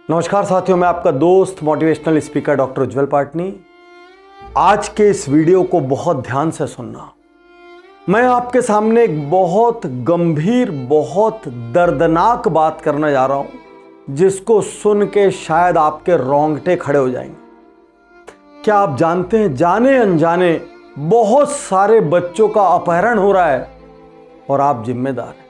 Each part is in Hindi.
नमस्कार साथियों, मैं आपका दोस्त मोटिवेशनल स्पीकर डॉक्टर उज्जवल पाटनी। आज के इस वीडियो को बहुत ध्यान से सुनना। मैं आपके सामने एक बहुत गंभीर, बहुत दर्दनाक बात करने जा रहा हूं, जिसको सुन के शायद आपके रोंगटे खड़े हो जाएंगे। क्या आप जानते हैं, जाने अनजाने बहुत सारे बच्चों का अपहरण हो रहा है और आप जिम्मेदार हैं।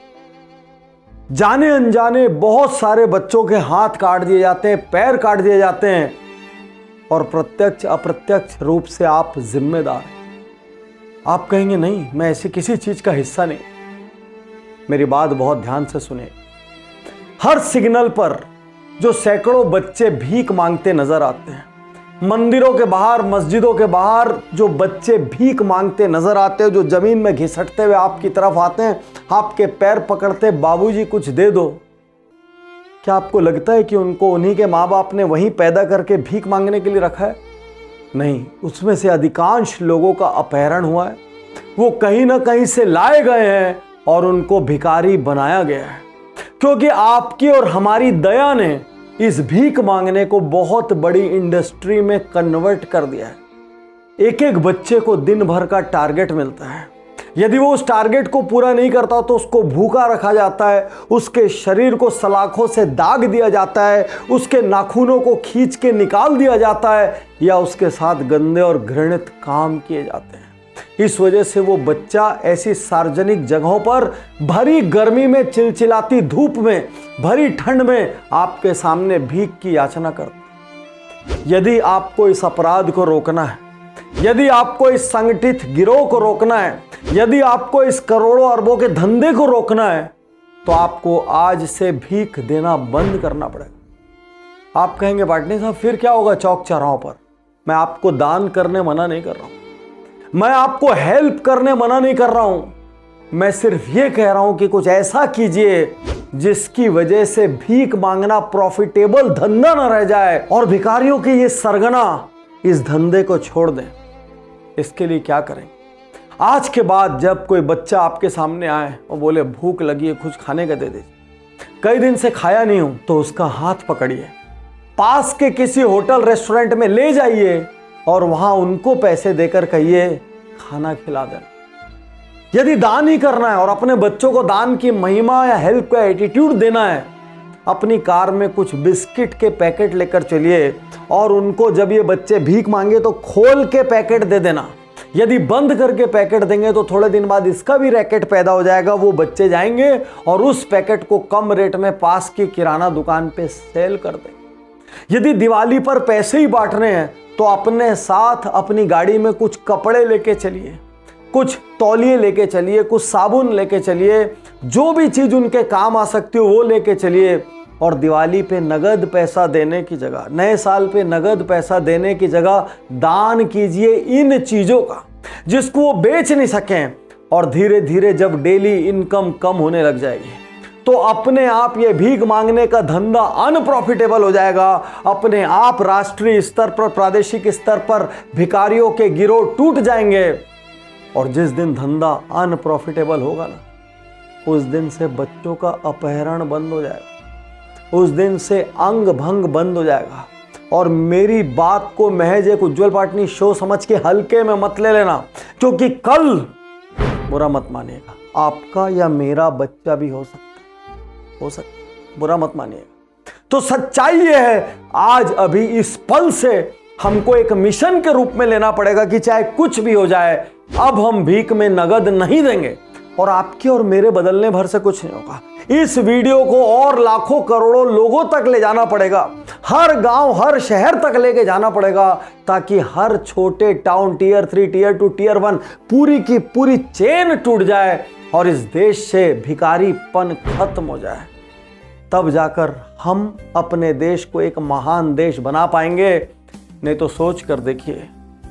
जाने अनजाने बहुत सारे बच्चों के हाथ काट दिए जाते हैं, पैर काट दिए जाते हैं और प्रत्यक्ष अप्रत्यक्ष रूप से आप जिम्मेदार हैं। आप कहेंगे नहीं, मैं ऐसी किसी चीज का हिस्सा नहीं। मेरी बात बहुत ध्यान से सुने। हर सिग्नल पर जो सैकड़ों बच्चे भीख मांगते नजर आते हैं, मंदिरों के बाहर, मस्जिदों के बाहर जो बच्चे भीख मांगते नजर आते हैं, जो जमीन में घिसटते हुए आपकी तरफ आते हैं, आपके पैर पकड़ते, बाबूजी कुछ दे दो। क्या आपको लगता है कि उनको उन्हीं के माँ बाप ने वहीं पैदा करके भीख मांगने के लिए रखा है? नहीं, उसमें से अधिकांश लोगों का अपहरण हुआ है। वो कहीं ना कहीं से लाए गए हैं और उनको भिखारी बनाया गया है, क्योंकि आपकी और हमारी दया ने इस भीख मांगने को बहुत बड़ी इंडस्ट्री में कन्वर्ट कर दिया है। एक एक बच्चे को दिन भर का टारगेट मिलता है। यदि वो उस टारगेट को पूरा नहीं करता तो उसको भूखा रखा जाता है, उसके शरीर को सलाखों से दाग दिया जाता है, उसके नाखूनों को खींच के निकाल दिया जाता है या उसके साथ गंदे और घृणित काम किए जाते हैं। इस वजह से वो बच्चा ऐसी सार्वजनिक जगहों पर भरी गर्मी में, चिलचिलाती धूप में, भरी ठंड में आपके सामने भीख की याचना करता है। यदि आपको इस अपराध को रोकना है, यदि आपको इस संगठित गिरोह को रोकना है, यदि आपको इस करोड़ों अरबों के धंधे को रोकना है, तो आपको आज से भीख देना बंद करना पड़ेगा। आप कहेंगे पाटनी साहब फिर क्या होगा चौक चौराहों पर? मैं आपको दान करने मना नहीं कर रहा हूं, मैं आपको हेल्प करने मना नहीं कर रहा हूं। मैं सिर्फ ये कह रहा हूं कि कुछ ऐसा कीजिए जिसकी वजह से भीख मांगना प्रॉफिटेबल धंधा न रह जाए और भिखारियों की ये सरगना इस धंधे को छोड़ दें। इसके लिए क्या करें? आज के बाद जब कोई बच्चा आपके सामने आए और बोले भूख लगी है, कुछ खाने का दे दीजिए, कई दिन से खाया नहीं हूं, तो उसका हाथ पकड़िए, पास के किसी होटल रेस्टोरेंट में ले जाइए और वहां उनको पैसे देकर कहिए खाना खिला दें। यदि दान ही करना है और अपने बच्चों को दान की महिमा या हेल्प का एटीट्यूड देना है, अपनी कार में कुछ बिस्किट के पैकेट लेकर चलिए और उनको जब ये बच्चे भीख मांगे तो खोल के पैकेट दे देना। यदि बंद करके पैकेट देंगे तो थोड़े दिन बाद इसका भी रैकेट पैदा हो जाएगा। वो बच्चे जाएंगे और उस पैकेट को कम रेट में पास की किराना दुकान पे सेल कर देंगे। यदि दिवाली पर पैसे ही बांटने हैं तो अपने साथ अपनी गाड़ी में कुछ कपड़े लेके चलिए, कुछ तौलिए लेके चलिए, कुछ साबुन लेके चलिए, जो भी चीज उनके काम आ सकती हो वो लेके चलिए और दिवाली पे नगद पैसा देने की जगह, नए साल पे नगद पैसा देने की जगह दान कीजिए इन चीजों का जिसको वो बेच नहीं सकें। और धीरे धीरे जब डेली इनकम कम होने लग जाएगी तो अपने आप ये भीख मांगने का धंधा अनप्रॉफिटेबल हो जाएगा। अपने आप राष्ट्रीय स्तर पर, प्रादेशिक स्तर पर भिखारियों के गिरोह टूट जाएंगे और जिस दिन धंधा अनप्रॉफिटेबल होगा ना, उस दिन से बच्चों का अपहरण बंद हो जाएगा, उस दिन से अंग भंग बंद हो जाएगा। और मेरी बात को महज एक उज्जवल पाटनी शो समझ के हल्के में मत ले लेना, क्योंकि कल बुरा मत मानिएगा, आपका या मेरा बच्चा भी हो सकता, बुरा मत मानिएगा। तो सच्चाई ये है, आज अभी इस पल से हमको एक मिशन के रूप में लेना पड़ेगा कि चाहे कुछ भी हो जाए, अब हम भीख में नगद नहीं देंगे और आपके और मेरे बदलने भर से कुछ नहीं होगा। इस वीडियो को और लाखों करोड़ों लोगों तक ले जाना पड़ेगा, हर गांव, हर शहर तक लेके जाना पड़ेगा, ताकि हर छोटे टाउन, टियर 3, टियर 2, टियर 1 पूरी की पूरी चेन टूट जाए और इस देश से भिखारीपन खत्म हो जाए। तब जाकर हम अपने देश को एक महान देश बना पाएंगे। नहीं तो सोच कर देखिए,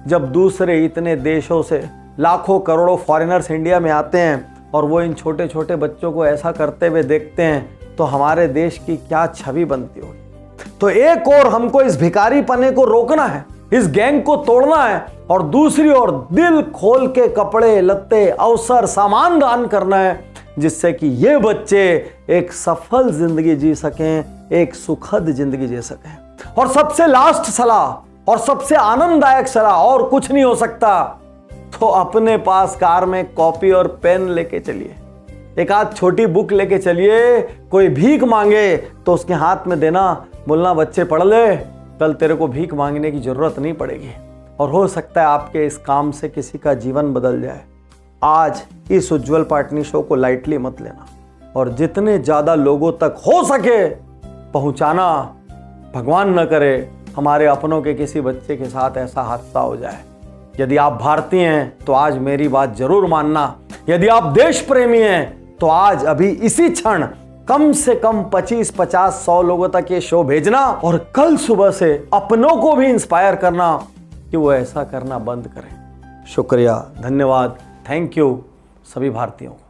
जब दूसरे इतने देशों से लाखों करोड़ों फॉरेनर्स इंडिया में आते हैं और वो इन छोटे छोटे बच्चों को ऐसा करते हुए देखते हैं तो हमारे देश की क्या छवि बनती होगी। तो एक और हमको इस भिखारी पने को रोकना है, इस गैंग को तोड़ना है, और दूसरी ओर दिल खोल के कपड़े लत्ते, अवसर, सामान दान करना है, जिससे कि ये बच्चे एक सफल जिंदगी जी सकें, एक सुखद जिंदगी जी सकें। और सबसे लास्ट सलाह और सबसे आनंददायक सलाह, और कुछ नहीं हो सकता तो अपने पास कार में कॉपी और पेन लेके चलिए, एक आध छोटी बुक लेके चलिए। कोई भीख मांगे तो उसके हाथ में देना, बोलना बच्चे पढ़ ले, कल तेरे को भीख मांगने की जरूरत नहीं पड़ेगी। और हो सकता है आपके इस काम से किसी का जीवन बदल जाए। आज इस उज्जवल पाटनी शो को लाइटली मत लेना और जितने ज्यादा लोगों तक हो सके पहुंचाना। भगवान न करे हमारे अपनों के किसी बच्चे के साथ ऐसा हादसा हो जाए। यदि आप भारतीय हैं तो आज मेरी बात जरूर मानना। यदि आप देश प्रेमी हैं तो आज अभी इसी क्षण कम से कम 25, 50, 100 लोगों तक ये शो भेजना और कल सुबह से अपनों को भी इंस्पायर करना कि वो ऐसा करना बंद करें। शुक्रिया, धन्यवाद, थैंक यू सभी भारतीयों को।